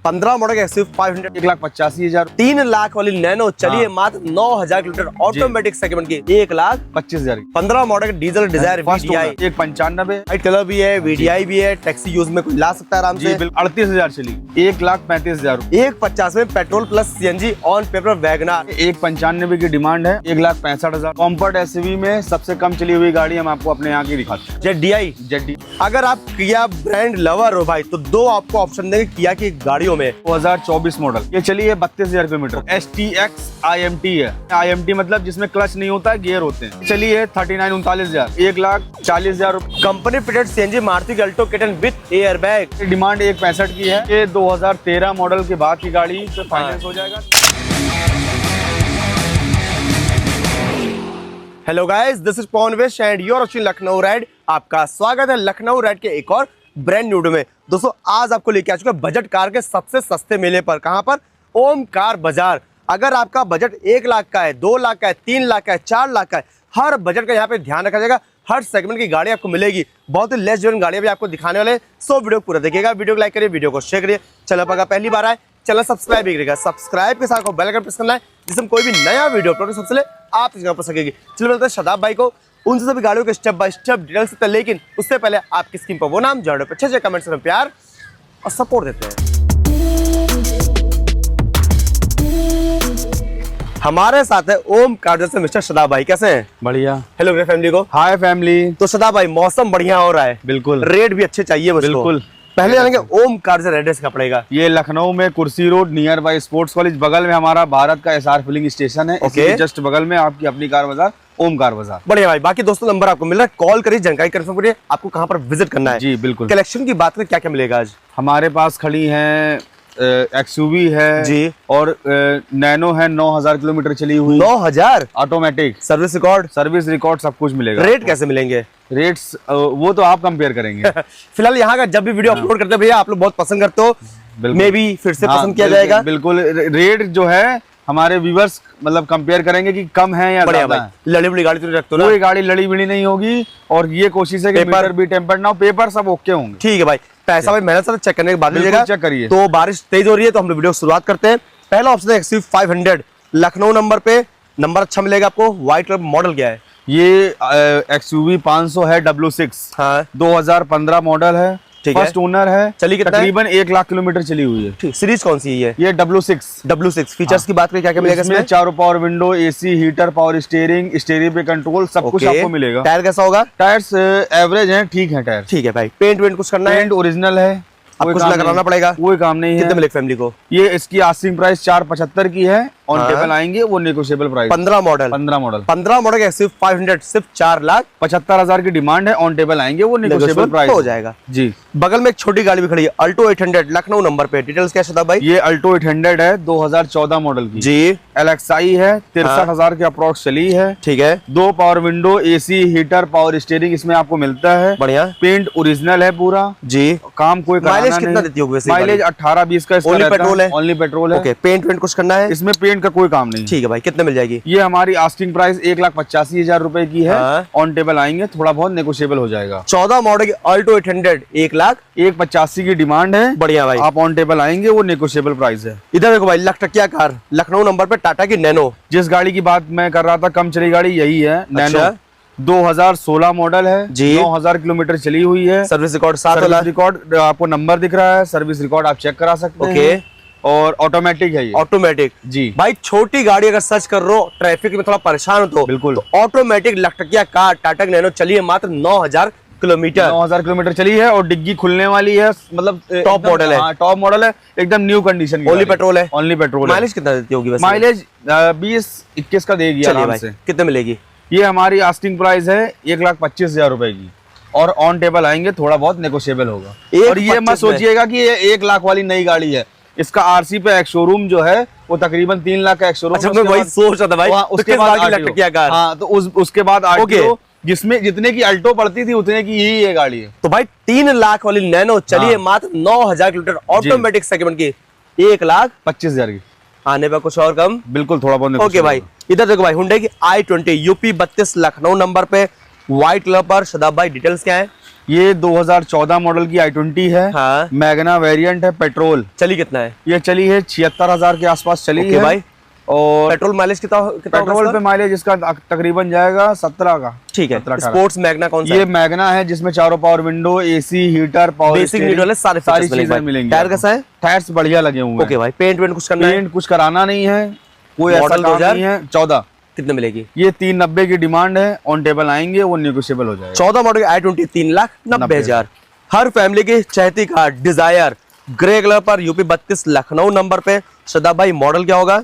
15 model का XUV 500 1,85,000। 3 lakh वाली nano चलिए मात्र 9,000 किलोमीटर ऑटोमेटिक सेगमेंट की 1,25,000। 15 मॉडल का diesel Dzire VDI 1,95,000। White colour भी है, VDI भी है, टैक्सी यूज में कोई ला सकता है आराम से। 38,000 चली। 1,35,000। 1,50 में petrol plus CNG on paper Wagner. 1,95 की डिमांड है। 1,65,000। कॉम्फर्ट SUV में सबसे कम चली हुई गाड़ी हम आपको अपने यहाँ की दिखाते हैं, ZDI। अगर आप किया ब्रांड लवर हो भाई तो दो आपको ऑप्शन देंगे किया की गाड़ियों में। 2024 मॉडल ये चली है 32,000 किलोमीटर। STX IMT है। IMT मतलब जिसमें क्लच नहीं होता है, गियर होते हैं। चली है 39,39,000। 1,40,000। Company fitted CNG Maruti Alto kitten with air bag. Demand 1,65 की है। ये 2013 मॉडल के बाद की गाड़ी पे फाइनेंस हो जाएगा। Hello guys, this is Pawan Vish and you are watching Lucknow ride. आपका स्वागत है लखनऊ राइड के एक और ब्रांड न्यू वीडियो में। दोस्तों आज आपको लेके आ चुका है बजट कार के सबसे सस्ते मेले पर। कहां पर? ओम कार बाजार। अगर आपका बजट 1 लाख का है, 2 लाख का है, 3 लाख का है, 4 लाख का है, हर बजट का यहाँ पे ध्यान रखा जाएगा। हर सेगमेंट की गाड़ी आपको मिलेगी। बहुत ही लेस जोन गाड़ियां भी आपको दिखाने वाले। सो वीडियो पूरा देखिएगा, वीडियो को लाइक करिए, वीडियो को शेयर करिए। चलो अगर पहली बार आए चैनल सब्सक्राइब भी करिएगा। सब्सक्राइब के साथ बेल आइकन प्रेस करना है जिसमें कोई भी नया वीडियो अपलोड सबसे पहले आप तक पहुंच सकेगी। चलो मिलते हैं शदाब भाई को, उनसे सभी गाड़ियों के स्टेप बाय स्टेप डिटेल से। लेकिन उससे पहले आपकी स्क्रीन पर वो नाम जाने पर अच्छे कमेंट्स में प्यार और सपोर्ट देते हैं। हमारे साथ है ओम कार से मिस्टर शदाब भाई। कैसे हैं? बढ़िया। हेलो मेरे फैमिली को। हाय फैमिली। तो शदाब भाई मौसम बढ़िया हो रहा है, बिल्कुल। रेट भी अच्छे चाहिए मुझको। बिल्कुल। पहले जानेंगे ओम कार से एड्रेस का पड़ेगा। ये लखनऊ में कुर्सी road near by sports college, बगल में हमारा भारत का SR फिलिंग स्टेशन है। ओके। जस्ट बगल में आपकी अपनी कार बाजार, ओम कार बाजार। बढ़िया भाई। बाकी दोस्तों नंबर आपको मिल रहा है, कॉल करिए, जानकारी कंफर्म करिए आपको कहां पर विजिट करना है। जी बिल्कुल। कलेक्शन की बात करें क्या क्या मिलेगा आज? हमारे पास खड़ी है XUV है जी, और नैनो है 9,000 किलोमीटर चली हुई। 9,000 ऑटोमेटिक। सर्विस रिकॉर्ड सब कुछ मिलेगा। रेट कैसे मिलेंगे? रेट्स वो तो आप कंपेयर करेंगे। फिलहाल यहाँ का जब भी वीडियो अपलोड करते हैं भैया आप लोग बहुत पसंद करते हो, मे भी फिर से पसंद किया जाएगा। बिल्कुल। रेट जो है हमारे व्यूवर्स मतलब कंपेयर करेंगे कि कम है या बढ़िया ज्यादा भाई। है। लड़ी बड़ी गाड़ी तो रखते हो ना? कोई गाड़ी लड़ी बिड़ी नहीं होगी और ये कोशिश है कि मीटर भी टेम्पर्ड ना हो, पेपर सब ओके होंगे। ठीक है भाई। पैसा भाई मेहनत से चेक करने के बाद लीजिएगा। चेक करिए। तो बारिश तेज हो रही है तो हम लोग वीडियो शुरुआत करते हैं। पहला ऑप्शन है XUV 500 लखनऊ नंबर पे। नंबर अच्छा मिलेगा आपको। व्हाइट कलर मॉडल क्या है? ये XUV 500 है W6। हाँ 2015 मॉडल है। ठीक है। फर्स्ट ओनर है। चली कितना है? तकरीबन 1 लाख किलोमीटर चली हुई है। ठीक। सीरीज कौन सी है ये W6। फीचर्स की बात करें क्या क्या मिलेगा इसमें? चारों power window, AC, heater, power steering पे कंट्रोल, सब कुछ आपको मिलेगा। टायर कैसा होगा? टायर्स एवरेज हैं, ठीक है टायर। ठीक है भाई। पेंट वेंट कुछ करना है? पेंट ओरिजिनल है, अब कुछ लगाना पड़ेगा? कोई काम नहीं है। कितने मिलेगा फैमिली को? ये इसकी आस्किंग प्राइस 475 की है। ऑन टेबल आएंगे वो नेगोशिएबल प्राइस। 15 मॉडल 15 का XUV 500 सिर्फ 4,75,000 की डिमांड है। ऑन टेबल आएंगे वो नेगोशिएबल प्राइस हो जाएगा। जी। बगल में एक छोटी गाड़ी भी खड़ी है अल्टो 800 लखनऊ नंबर पे। डिटेल्स क्या शदाब भाई? ये अल्टो 800 है 2014 मॉडल की। जी। LXI है 63,000 के अप्रोक्स चली है। ठीक है। 2 power window, AC, heater, power steering इसमें आपको मिलता है। बढ़िया। पेंट ओरिजिनल है पूरा। जी। काम कोई माइलेज कितना देती होगी? माइलेज 18-20 का। ओनली पेट्रोल है? ओनली पेट्रोल है। ओके। पेंट वेंट कुछ करना है? इसमें पेंट का कोई काम नहीं। ठीक है भाई। कितने मिल जाएगी? ये हमारी आस्किंग प्राइस 1,85,000 रुपए की है। ऑन टेबल आएंगे थोड़ा बहुत नेगोशिएबल हो जाएगा। 14 मॉडल की अल्टो 800 1,85,000 की डिमांड है। बढ़िया भाई। आप ऑन टेबल आएंगे वो नेगोशिएबल प्राइस है। इधर देखो भाई लखटकिया कार लखनऊ नंबर पे टाटा की नैनो। जिस गाड़ी की बात मैं कर रहा था कम चली गाड़ी यही है नैनो। 2016 मॉडल है जी। 9,000 किलोमीटर चली हुई है। सर्विस रिकॉर्ड 7 सर्विस रिकॉर्ड आपको नंबर दिख रहा है, सर्विस रिकॉर्ड आप चेक करा सकते हैं। और ऑटोमेटिक है ये। ऑटोमेटिक जी भाई। छोटी गाड़ी अगर सर्च कर रहे हो, ट्रैफिक में थोड़ा परेशान हो तो बिल्कुल ऑटोमेटिक लखटकिया कार टाटा की नैनो चलिए मात्र 9,000 किलोमीटर। 9,000 किलोमीटर चली है और डिग्गी खुलने वाली है। मतलब टॉप मॉडल है। टॉप मॉडल है, एकदम न्यू कंडीशन की। ओनली पेट्रोल है? Only petrol. माइलेज कितना देती होगी वैसे? माइलेज 20-21 का देगी आराम से। कितने मिलेगी? ये हमारी आस्किंग प्राइस है 1,25,000 रुपए की और ऑन टेबल आएंगे थोड़ा बहुत नेगोशिएबल होगा। और ये मत सोचिएगा कि ये 1 लाख वाली नई गाड़ी है। इसका RC पे एक्स शोरूम जो है वो तकरीबन 3 लाख का एक्स शोरूम। अच्छा मैं वही सोच रहा था भाई। उसके बाद लखटकिया कार। हाँ तो उसके बाद RTO जिसमें जितने की अल्टो पड़ती थी उतने की ही ये गाड़ी है। तो भाई 3 लाख वाली नैनो चलिए मात्र 9,000 किलोमीटर ऑटोमेटिक सेगमेंट की 1,25,000 की। आने पर कुछ और कम? बिल्कुल थोड़ा बहुत। ओके भाई। इधर देखो भाई हुंडई की i20 UP 32 लखनऊ नंबर पे। व्हाइट कलर पर शदाब भाई, डिटेल्स क्या है? ये 2014 मॉडल की i20 है। हाँ। मैग्ना वेरिएंट है, पेट्रोल। चली कितना है? ये चली है 76,000 के आसपास चली है भाई। और पेट्रोल माइलेज कितना पेट्रोल पे माइलेज इसका तकरीबन जाएगा 17 का। ठीक है। स्पोर्ट्स मैग्ना कौन सा ये मैग्ना है जिसमें चारों power window, AC, heater, power basic need वाले सारी चीजें मिलेंगी। टायर कैसा है? टायर्स बढ़िया लगे हुए हैं। ओके भाई। पेंट वेंट कुछ करना है? पेंट कुछ कराना नहीं है, कोई ऐसा काम नहीं है। 14 कितने मिलेगी? ये 390 की डिमांड है, ऑन टेबल आएंगे वो नेगोशिएबल हो जाएगा। 14 मॉडल की i20 3,90,000। हर फैमिली की चहती कार डिजायर ग्रे कलर पर यूपी 32 लखनऊ नंबर पे। शदाब भाई मॉडल क्या होगा?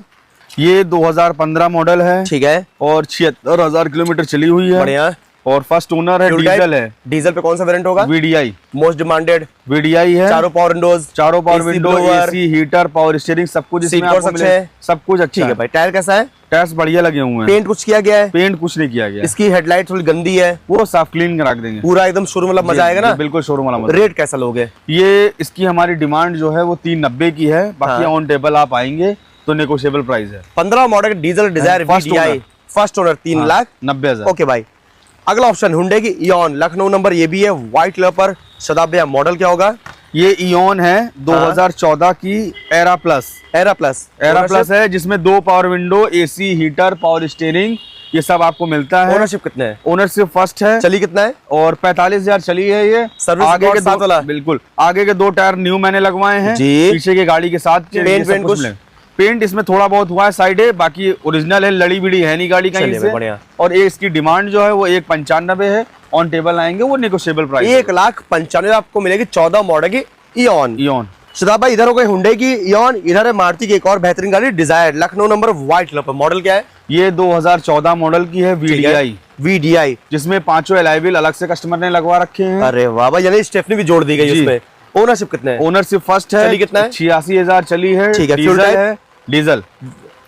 ये 2015 मॉडल है। ठीक है। और 76,000 किलोमीटर चली हुई है। बढ़िया। और फर्स्ट ओनर है, डीजल है। डीजल पे कौन सा वेरिएंट होगा? वीडीआई मोस्ट डिमांडेड वीडीआई है। चारों पावर विंडोज, चारों power window, AC, heater, power steering, सब कुछ इसमें आपको मिलेगा। सब कुछ अच्छा है भाई। टायर कैसा है? टायर्स बढ़िया लगे हुए हैं। पेंट कुछ किया गया है? पेंट कुछ नहीं किया गया। इसकी हेडलाइट थोड़ी गंदी है, वो साफ क्लीन करा देंगे पूरा एकदम शोरूम वाला मजा आएगा ना? बिल्कुल शोरूम वाला मजा। रेट कैसा लोगे? ये इसकी हमारी डिमांड जो है वो 390 की है। बाकी ऑन टेबल आप आएंगे तो नेगोशिएबल प्राइस है। 15 model diesel Dzire VDI first owner 3,90,000। Okay भाई। अगला ऑप्शन हुंडई की इयॉन लखनऊ नंबर, ये भी है व्हाइट कलर पर। शदाब भैया मॉडल क्या होगा? ये इयॉन है 2014 की एरा प्लस है, जिसमें 2 power window, AC, heater, power steering, ये सब आपको मिलता है। ओनरशिप कितने है? ओनरशिप फर्स्ट है। चली कितना है? और 45,000 चली है। ये सर्विस आगे के साथ वाला? बिल्कुल। आगे के 2 टायर न्यू मैंने लगवाए हैं जी। पीछे के गाड़ी के साथ। पेंट इसमें थोड़ा बहुत हुआ है साइड है, बाकी ओरिजिनल है, लड़ी बिड़ी है नहीं गाड़ी कहीं से। बढ़िया। और ये इसकी डिमांड जो है वो 1,95 है, ऑन टेबल आएंगे वो नेगोशिएबल प्राइस। 1,95,000 आपको मिलेगी 14 मॉडल की इयॉन। शदाब भाई इधर हो गई हुंडई की इयॉन, इधर है मारुति की एक और बेहतरीन गाड़ी Dzire Lucknow number white colour पर। मॉडल क्या है? ये 2014 मॉडल की है, वीडीआई, जिसमें 5 एलॉय व्हील अलग से कस्टमर ने लगवा रखे हैं। अरे वाह भाई, यानी स्टेफनी भी जोड़ दी गई इसमें। ओनरशिप कितने है? ओनरशिप फर्स्ट है। चली कितना है? 86,000 चली है। ठीक है। डीजल है, डीजल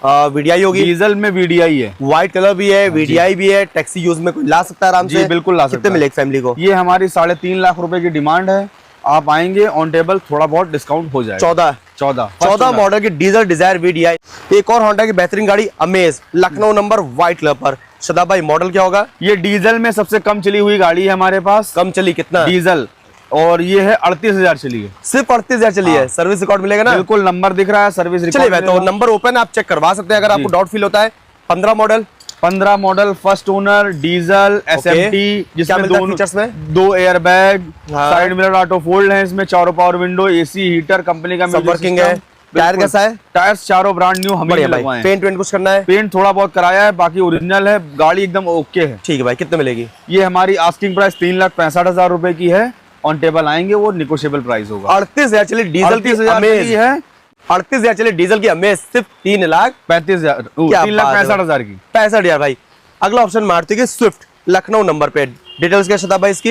वीडीआई होगी। डीजल में वीडीआई है, व्हाइट कलर भी है, वीडीआई भी है। टैक्सी यूज में कोई ला सकता है आराम से? बिल्कुल ला सकता है। कितने मिलेगी फैमिली को? ये हमारी 3.5 लाख रुपए की डिमांड है। आप आएंगे ऑन टेबल थोड़ा बहुत डिस्काउंट हो जाएगा। 14 मॉडल की डीजल डिजायर वीडीआई। एक और होंडा की बेहतरीन गाड़ी amaze Lucknow number white colour पर। शदाब भाई मॉडल क्या होगा? ये डीजल में सबसे कम चली हुई गाड़ी है हमारे पास। कम चली कितना? डीजल, और ये है 38,000 चली है। सिर्फ 38,000 चली है। सर्विस रिकॉर्ड मिलेगा ना? बिल्कुल, नंबर दिख रहा है, सर्विस रिकॉर्ड। चलिए तो नंबर ओपन है, आप चेक करवा सकते हैं अगर आपको डाउट फील होता है। 15 model first owner diesel SMT, जिसमें दोनों फीचर्स में 2 airbag, side mirror auto fold है, इसमें चारों power window, AC, heater, company का वर्किंग है। टायर कैसा है? टायर्स चारों ब्रांड न्यू हमें लगवाए हैं। पेंट कुछ करना है? पेंट थोड़ा बहुत कराया है, बाकी ओरिजिनल है, गाड़ी एकदम ओके है। ठीक है भाई। कितने मिलेगी? ये हमारी आस्किंग प्राइस 3,65,000 रुपए की है। ऑन टेबल आएंगे वो नेगोशिएबल प्राइस होगा। 38,000 चली डीजल की अमेज है। 38,000 चली डीजल की अमेज, सिर्फ 3,35,000 की 65,000 भाई। अगला ऑप्शन मारुति की स्विफ्ट लखनऊ नंबर पे। डिटेल्स क्या शदाब भाई इसकी?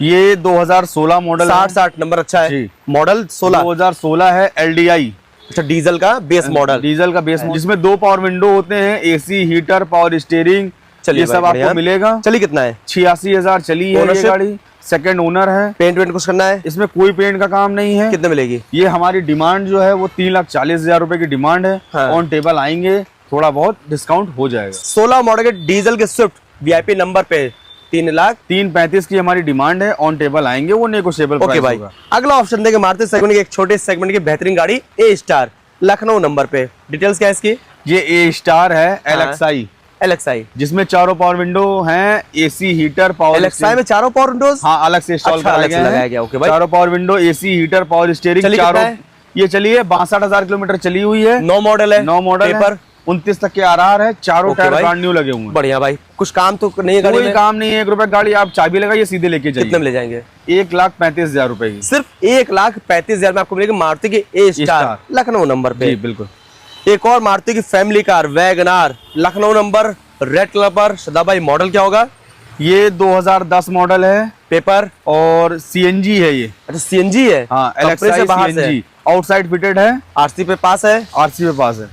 ये 2016 मॉडल 60 नंबर अच्छा है। मॉडल 2016 है, एलडीआई। अच्छा, डीजल का बेस मॉडल। डीजल का बेस, जिसमें 2 पावर विंडो होते हैं, एसी, हीटर, पावर स्टीयरिंग, ये सब आपको मिलेगा। चली कितना है? 86,000 चली है ये गाड़ी। सेकंड ओनर है। पेंट कुछ करना है? इसमें कोई पेंट का काम नहीं है। कितने मिलेगी? ये हमारी डिमांड जो है वो 3,40,000 रुपए की डिमांड है। ऑन टेबल आएंगे थोड़ा बहुत डिस्काउंट हो जाएगा। 16 मॉडल के डीजल के स्विफ्ट वीआईपी नंबर पे 3,35,000 की हमारी डिमांड है। ऑन टेबल आएंगे वो नेगोशिएबल प्राइस होगा। अगला ऑप्शन देंगे मारुति सेगमेंट की एक छोटे सेगमेंट की बेहतरीन गाड़ी ए स्टार लखनऊ नंबर पे। डिटेल्स क्या है इसकी? ये ए स्टार है, एलएक्सआई, जिसमें चारों पावर विंडो हैं, एसी, हीटर, पावर। एलएक्सआई में चारों पावर विंडोज अलग से इंस्टॉल कराया गया है। चारों power window, AC, heater, power steering चारों। ये चली है 62,000 किलोमीटर चली हुई है। 9 मॉडल है। 29 तक के आरआर है। चारों टायर ब्रांड न्यू लगे हुए हैं। बढ़िया भाई। कुछ काम तो नहीं है गाड़ी में? कोई काम नहीं है। 1 रुपए गाड़ी आप चाबी लगाइए सीधे लेके जाइए। कितने में ले जाएंगे? 1,35,000 रुपए की। सिर्फ 1,35,000 में आपको मिलेगी मारुति की ए स्टार लखनऊ नंबर पे। बिल्कुल। एक और मारुति की family car WagonR Lucknow number red colour पर। शदाब भाई मॉडल क्या होगा? ये 2010 मॉडल है। पेपर और सीएनजी है ये। अच्छा, सीएनजी है। हाँ, एलएक्सआई सीएनजी। आउटसाइड फिटेड है। आरसी पे पास है।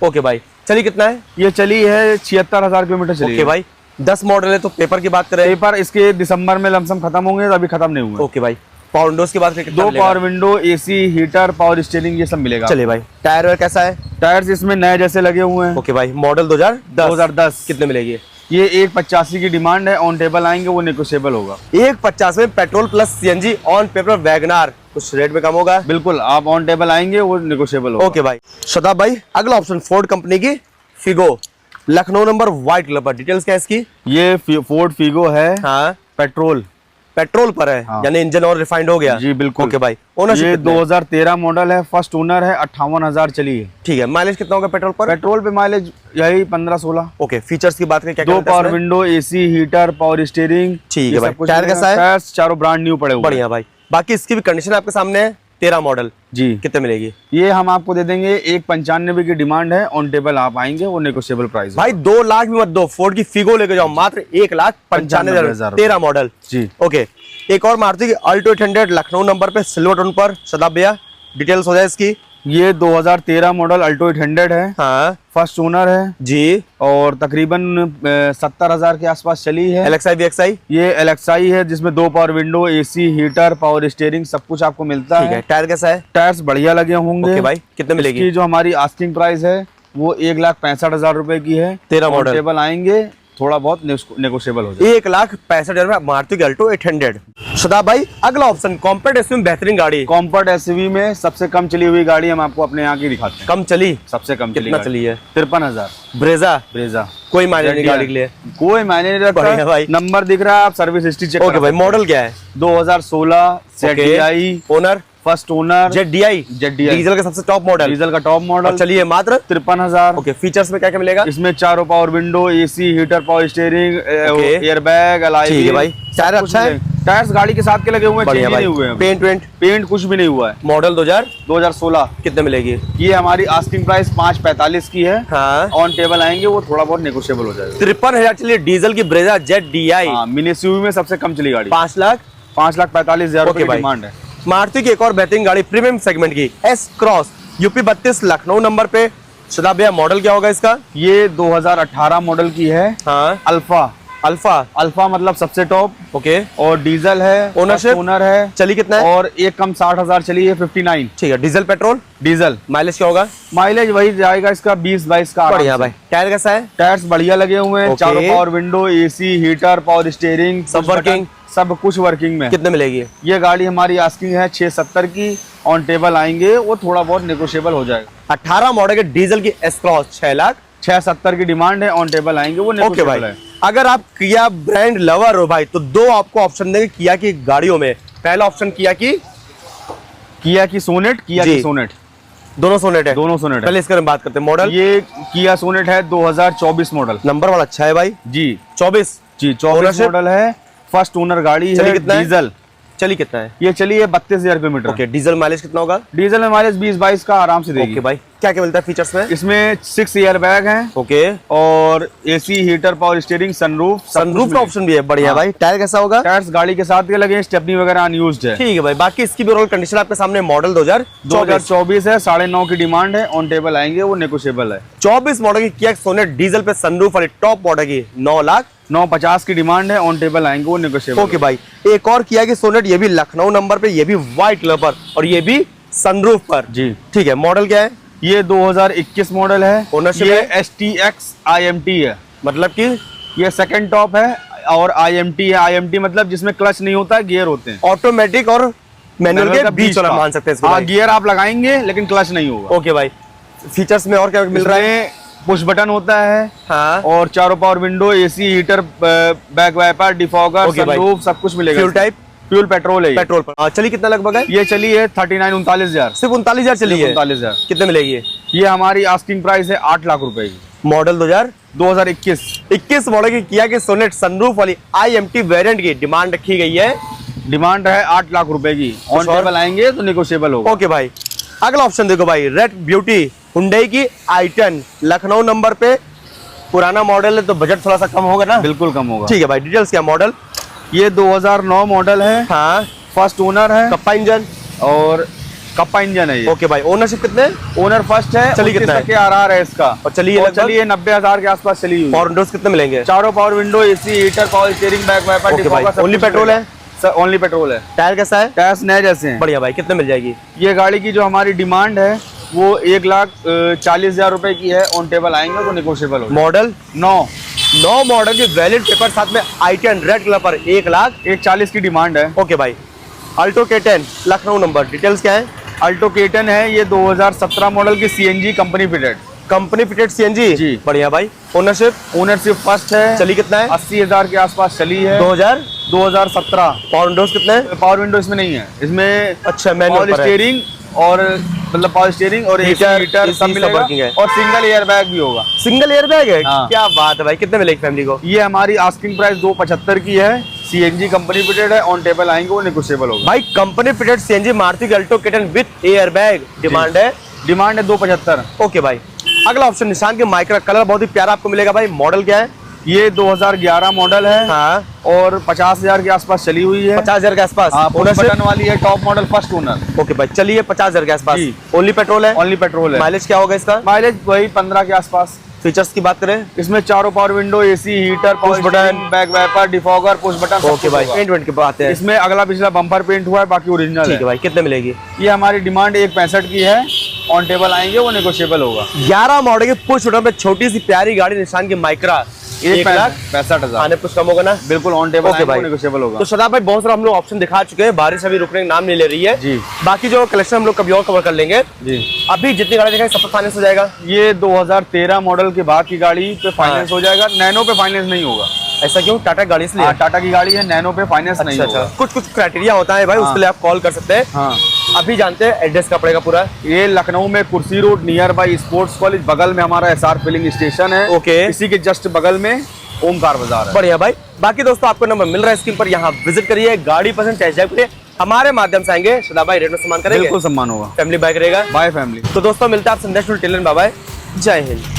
ओके भाई। चली कितना है? ये चली है 76,000 किलोमीटर चली। ओके भाई। 10 मॉडल है तो पेपर की बात करें। पेपर इसके दिसंबर में लमसम खत्म होंगे, अभी खत्म नहीं हुए। ओके भाई। पावर विंडोज की बात करें? 2 power window, AC, heater, power steering, ये सब मिलेगा। चलिए भाई। टायर कैसा है? टायर्स इसमें नए जैसे लगे हुए हैं। ओके भाई। मॉडल 2010। कितने मिलेगी? ये 185 की डिमांड है, ऑन टेबल आएंगे वो नेगोशिएबल होगा। 150 में petrol plus CNG on paper WagonR, कुछ रेट में कम होगा। बिल्कुल, आप ऑन टेबल आएंगे वो नेगोशिएबल होगा। ओके भाई। शताब भाई, अगला ऑप्शन फोर्ड कंपनी की Figo, Lucknow number, white colour पर, डिटेल्स क्या है इसकी? ये फोर्ड फिगो है, हाँ, पेट्रोल पर है, हाँ। यानी इंजन और रिफाइंड हो गया। जी बिल्कुल। ओके भाई। ये ओनरशिप 2013 मॉडल है, फर्स्ट ओनर है, 58,000 चली है। ठीक है। माइलेज कितना होगा पेट्रोल पर? पेट्रोल पे माइलेज यही 15-16। ओके। फीचर्स की बात करें, क्या दो power window, AC, heater, power steering. ठीक है भाई। टायर कैसा है? टायर्स चारों ब्रांड न्यू पड़े हुए। बढ़िया भाई। बाकी इसकी भी कंडीशन आपके सामने है। 13 मॉडल जी। कितने मिलेगी? ये हम आपको दे देंगे 195 की डिमांड है, ऑन टेबल आप आएंगे वो नेगोशिएबल प्राइस। भाई 2 लाख भी मत दो, फोर्ड की फिगो लेके जाओ, मात्र 1,95,000। 13 मॉडल जी। ओके। एक और मारुति की अल्टो 800 लखनऊ नंबर पे, सिल्वर टोन पर। शताब भैया, डिटेल्स हो जाए इसकी। ये 2013 मॉडल अल्टो 800 है, हाँ फर्स्ट ओनर है जी। और तकरीबन 70,000 के आसपास चली है। LXI VXI, ये LXI है जिसमें 2 power window, AC, heater, power steering सब कुछ आपको मिलता ठीक है। टायर कैसा है? टायर्स बढ़िया लगे होंगे। ओके भाई। कितने मिलेगी? इसकी जो हमारी आस्किंग प्राइस है वो 1,65,000 रुपए की है। 13 मॉडल। टेबल आएंगे थोड़ा बहुत नेगोशिएबल हो जाए। 1,65,000 में मारुति की अल्टो 800। शताब भाई, अगला ऑप्शन कॉम्पैक्ट एसयूवी में बेहतरीन गाड़ी, कॉम्पैक्ट एसयूवी में सबसे कम चली हुई गाड़ी हम आपको अपने यहाँ की दिखाते हैं। कम चली? सबसे कम कितना चली है? 53,000। ब्रेजा कोई मायने नहीं गाड़ी के लिए, कोई मायने नहीं बढ़िया रखता भाई। नंबर दिख रहा है, आप सर्विस हिस्ट्री चेक ओके भाई। मॉडल क्या है? 2016 ZDI, owner first owner, ZDI, diesel का सबसे टॉप मॉडल, डीजल का टॉप मॉडल। चलिए मात्र 53,000। ओके। फीचर्स में क्या क्या मिलेगा? इसमें चारों power window, AC, heater, power steering, airbag, alloy. ठीक है भाई। टायर अच्छा है? टायर्स गाड़ी के साथ के लगे हुए हैं, बढ़िया चेंज भाई। नहीं हुए हैं। पेंट कुछ भी नहीं हुआ है। मॉडल 2016। कितने मिलेगी? ये हमारी आस्किंग प्राइस 5,45 की है, हाँ। ऑन टेबल आएंगे वो थोड़ा बहुत नेगोशिएबल हो जाएगा। 53,000 चलिए, डीजल की ब्रेजा ZDI। हाँ, मिनी एसयूवी में सबसे कम चली गाड़ी। 5,45,000 रुपए की डिमांड है। मारुति की एक और बेहतरीन गाड़ी प्रीमियम सेगमेंट की, S cross, UP 32 Lucknow number पे। शताब भैया, मॉडल क्या होगा इसका? ये 2018 मॉडल की है, हाँ। अल्फा मतलब सबसे टॉप। ओके। और डीजल है, ओनरशिप? ओनर है। चली कितना है? और एक कम 60,000 चली है, 59। ठीक है। Diesel petrol? डीजल। माइलेज क्या होगा? माइलेज वही जाएगा इसका 20-22 का। बढ़िया भाई। टायर कैसा है? टायर्स बढ़िया लगे हुए हैं, ओके। चारों power window, AC, heater, power steering सब वर्किंग? सब कुछ वर्किंग में। कितने मिलेगी? ये गाड़ी हमारी आस्किंग है 670 की, ऑन टेबल आएंगे वो थोड़ा बहुत नेगोशिएबल हो जाएगा। 18 मॉडल के डीजल की एस क्रॉस 6,70 की डिमांड है, ऑन टेबल आएंगे वो ओके नेगोशिएबल भाई। है। अगर आप किया ब्रांड लवर हो भाई, तो 2 आपको ऑप्शन देंगे किया की गाड़ियों में। पहला ऑप्शन किया की सोनेट, किया की सोनेट, दोनों सोनेट है। दोनों सोनेट है। पहले इसके बारे में बात करते हैं। मॉडल? ये किया सोनेट है 2024 मॉडल। नंबर वाला अच्छा है भाई जी। 24 जी 24 मॉडल है, फर्स्ट ओनर गाड़ी है। कितना है? डीजल। चली कितना है? ये चली है 32,000 किलोमीटर। ओके। डीजल माइलेज कितना होगा? डीजल में माइलेज 20-22 का आराम से देगी। ओके भाई। क्या क्या मिलता है फीचर्स में? इसमें 6 एयर बैग है, ओके। और AC, heater, power steering, sunroof का ऑप्शन भी है। बढ़िया भाई। टायर कैसा होगा? टायर्स गाड़ी के साथ के लगे हैं, स्टेपनी वगैरह अनयूज्ड है। ठीक है भाई। बाकी इसकी भी रोल कंडीशन आपके सामने। मॉडल 2024 है, 9.5 की डिमांड है, ऑन टेबल आएंगे वो नेगोशिएबल है। 24 मॉडल की किया सोनेट डीजल पे सनरूफ वाली टॉप मॉडल की 9,50 की डिमांड है, ऑन टेबल आएंगे वो नेगोशिएबल। ओके भाई। एक और किया की सोनेट, ये भी लखनऊ नंबर पे, ये भी व्हाइट कलर पर, और ये भी सनरूफ पर। जी। ठीक है। मॉडल क्या है? ये 2021 मॉडल है। ओनरशिप ये है? STX IMT है, मतलब कि ये सेकंड टॉप है, और IMT है। IMT मतलब जिसमें क्लच नहीं होता, गियर होते हैं। ऑटोमेटिक और मैनुअल के बीच वाला मान सकते हैं इसको हाँ, भाई। गियर आप लगाएंगे लेकिन क्लच नहीं होगा। ओके भाई। फीचर्स में और क्या मिल रहा है? पुश बटन होता है, हाँ। और चारों power window, AC, heater, back wiper, defogger, okay भाई। सनरूफ सब कुछ मिलेगा। Fuel type? फ्यूल पेट्रोल है ये। पेट्रोल पर। चली कितना लगभग है? ये चली है 39-39,000। सिर्फ 39,000 चली है? 39,000। कितने मिलेगी? ये हमारी आस्किंग प्राइस है 8 लाख रुपए की। मॉडल 2021 मॉडल की किया की सोनेट सनरूफ वाली IMT वेरिएंट की डिमांड रखी गई है। डिमांड है 8 लाख रुपए की, ऑन टेबल आएंगे तो नेगोशिएबल होगा। ओके भाई। अगला ऑप्शन देखो भाई, रेड ब्यूटी हुंडई की i10 लखनऊ नंबर पे। पुराना मॉडल है तो बजट थोड़ा सा कम होगा ना? बिल्कुल कम होगा। ठीक है भाई। डिटेल्स क्या? मॉडल? ये 2009 मॉडल है, हाँ। फर्स्ट ओनर है, कप्पा इंजन? और कप्पा इंजन है ये। ओके भाई। ओनरशिप कितने? ओनर फर्स्ट है। चलिए कितना है? RR है इसका, और चलिए चलिए 90,000 के आसपास चली हुई। और विंडोज कितने मिलेंगे? चारों power window, AC, heater, power steering, back wiper, defogger. Only petrol है? सर ओनली पेट्रोल है। टायर कैसा है? टायर्स नए जैसे हैं। बढ़िया भाई। कितने मिल जाएगी? ये गाड़ी की जो हमारी डिमांड है वो 1,40,000 रुपए की है, ऑन टेबल आएंगे तो नेगोशिएबल होगा। मॉडल? 9 मॉडल की वैलिड पेपर साथ में i10 रेड कलर पर 1,40,000 की डिमांड है। ओके भाई। Alto K10 Lucknow number, details क्या है? अल्टो K10 है, ये 2017 मॉडल की CNG कंपनी फिटेड CNG जी, बढ़िया भाई। ओनरशिप फर्स्ट है। चली कितना है? 80,000 के आसपास चली है। 2017। पावर विंडोज कितने हैं? पावर विंडो इसमें नहीं है, इसमें अच्छा, मैनुअल पावर पर है। स्टीयरिंग और मतलब पावर स्टीयरिंग और हीटर सब मिलेगा वर्किंग है। और सिंगल एयर बैग भी होगा। सिंगल एयर बैग है? हाँ। क्या बात है भाई। कितने मिलेगी फैमिली को? ये हमारी आस्किंग प्राइस 275 की है। CNG कंपनी फिटेड है, ऑन टेबल आएंगे वो नेगोशिएबल होगा। भाई company fitted CNG Maruti Alto K10 with air bag, demand है 275। ओके भाई। अगला ऑप्शन निशान के माइक्रा, कलर बहुत ही प्यारा आपको मिलेगा भाई। मॉडल क्या है? ये 2011 मॉडल है। हाँ। और 50,000 के आसपास चली हुई है। 50,000 के आसपास। हाँ, पुश बटन वाली है, top model, first owner. Okay भाई, चलिए 50,000 के आसपास। जी। ओनली पेट्रोल है? ओनली पेट्रोल है। माइलेज क्या होगा इसका? माइलेज वही 15 के आसपास। फीचर्स की बात करें, इसमें चारों power window, AC, heater, push button, back wiper, defogger, push button. Okay भाई। पेंट की बात है, इसमें अगला पिछला बम्पर पेंट हुआ है, बाकी ओरिजिनल ठीक है भाई। कितने मिलेगी? ये हमारी डिमांड 165 की है, ऑन टेबल आएंगे वो नेगोशिएबल होगा। 11 मॉडल की पुश बटन पे छोटी सी प्यारी गाड़ी निशान की माइक्रा, 1,65,000। आने कुछ कम होगा ना? बिल्कुल ऑन टेबल ओके भाई, नेगोशिएबल होगा। तो शदाब भाई बहुत सारा हम लोग ऑप्शन दिखा चुके हैं, बारिश अभी रुकने का नाम नहीं ले रही है जी। बाकी जो कलेक्शन हम लोग कभी और कवर कर लेंगे जी। अभी जितनी गाड़ी दिखाई सब पर फाइनेंस हो जाएगा? ये 2013 मॉडल के बाद की गाड़ी पे फाइनेंस हो जाएगा, नैनो पे फाइनेंस नहीं होगा। ऐसा क्यों? टाटा गाड़ी इसलिए? हाँ, टाटा की गाड़ी है, नैनो पे फाइनेंस नहीं होगा। कुछ क्राइटेरिया होता है भाई, उसके लिए आप कॉल कर सकते हैं। हाँ। अभी जानते हैं एड्रेस का पड़ेगा पूरा। ये लखनऊ में कुर्सी road near by sports college, बगल में हमारा SR फिलिंग स्टेशन है। ओके। इसी के जस्ट बगल में ओमकार बाजार है। बढ़िया भाई। बाकी दोस्तों आपको नंबर मिल रहा है स्क्रीन पर, यहाँ विजिट करिए, गाड़ी पसंद टेस्ट ड्राइव करिए, हमारे माध्यम से आएंगे शदाब भाई रेट में सम्मान करेंगे। बिल्कुल सम्मान होगा। फैमिली बाइक रहेगा। Bye family. तो दोस्तों मिलता है आपसे नेक्स्ट टेलर। बाय बाय, जय हिंद।